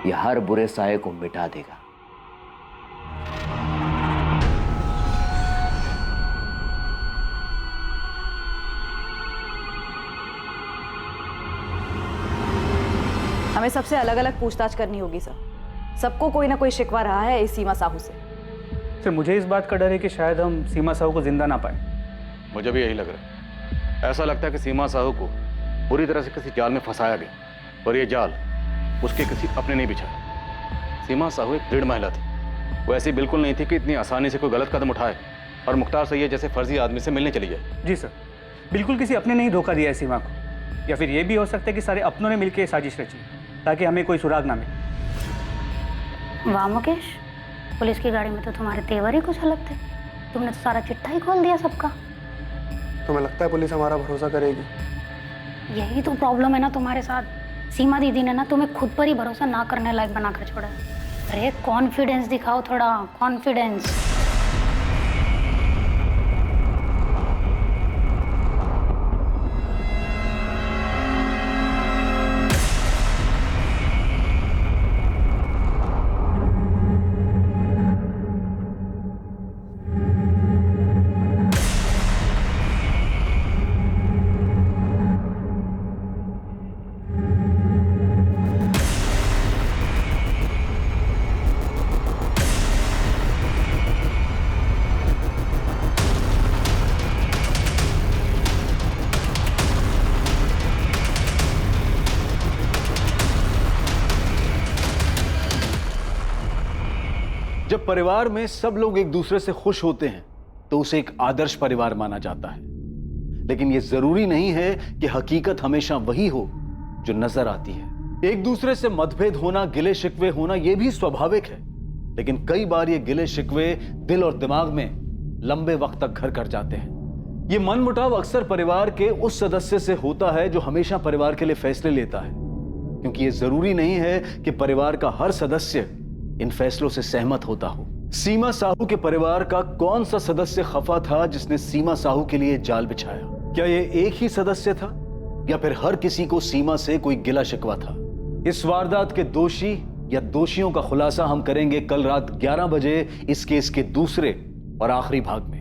ये हर बुरे साये को मिटा देगा। हमें सबसे अलग अलग पूछताछ करनी होगी सर। सबको कोई ना कोई शिकवा रहा है इस सीमा साहू से। सर, मुझे इस बात का डर है कि शायद हम सीमा साहू को जिंदा ना पाए। मुझे भी यही लग रहा है। ऐसा लगता है कि सीमा साहू को बुरी तरह से किसी जाल में फंसाया गया, और ये जाल उसके किसी अपने नहीं बिछाया। सीमा साहू एक दृढ़ महिला थी। वो ऐसी बिल्कुल नहीं थी कि इतनी आसानी से कोई गलत कदम उठाए और मुख्तार सैयद जैसे फर्जी आदमी से मिलने चली जाए। जी सर, बिल्कुल किसी अपने ने ही धोखा दिया है सीमा को, या फिर ये भी हो सकता है कि सारे अपनों ने मिलकर साजिश रची ताकि हमें कोई सुराग ना मिले। वाह मुकेश, पुलिस की गाड़ी में तो तुम्हारे तेवर ही कुछ अलग थे। तुमने तो सारा चिट्ठा ही खोल दिया सबका। तुम्हें लगता है पुलिस हमारा भरोसा करेगी? यही तो प्रॉब्लम है ना तुम्हारे साथ। सीमा दीदी ने ना तुम्हें खुद पर ही भरोसा ना करने लायक बनाकर छोड़ा। अरे कॉन्फिडेंस दिखाओ, थोड़ा कॉन्फिडेंस। जब परिवार में सब लोग एक दूसरे से खुश होते हैं तो उसे एक आदर्श परिवार माना जाता है। लेकिन यह जरूरी नहीं है कि हकीकत हमेशा वही हो जो नजर आती है। एक दूसरे से मतभेद होना, गिले शिकवे होना, यह भी स्वाभाविक है। लेकिन कई बार ये गिले शिकवे दिल और दिमाग में लंबे वक्त तक घर कर जाते हैं। ये मनमुटाव अक्सर परिवार के उस सदस्य से होता है जो हमेशा परिवार के लिए फैसले लेता है, क्योंकि ये जरूरी नहीं है कि परिवार का हर सदस्य इन फैसलों से सहमत होता हो। सीमा साहू के परिवार का कौन सा सदस्य खफा था जिसने सीमा साहू के लिए जाल बिछाया? क्या ये एक ही सदस्य था या फिर हर किसी को सीमा से कोई गिला शिकवा था? इस वारदात के दोषी या दोषियों का खुलासा हम करेंगे कल रात 11 बजे इस केस के दूसरे और आखिरी भाग में।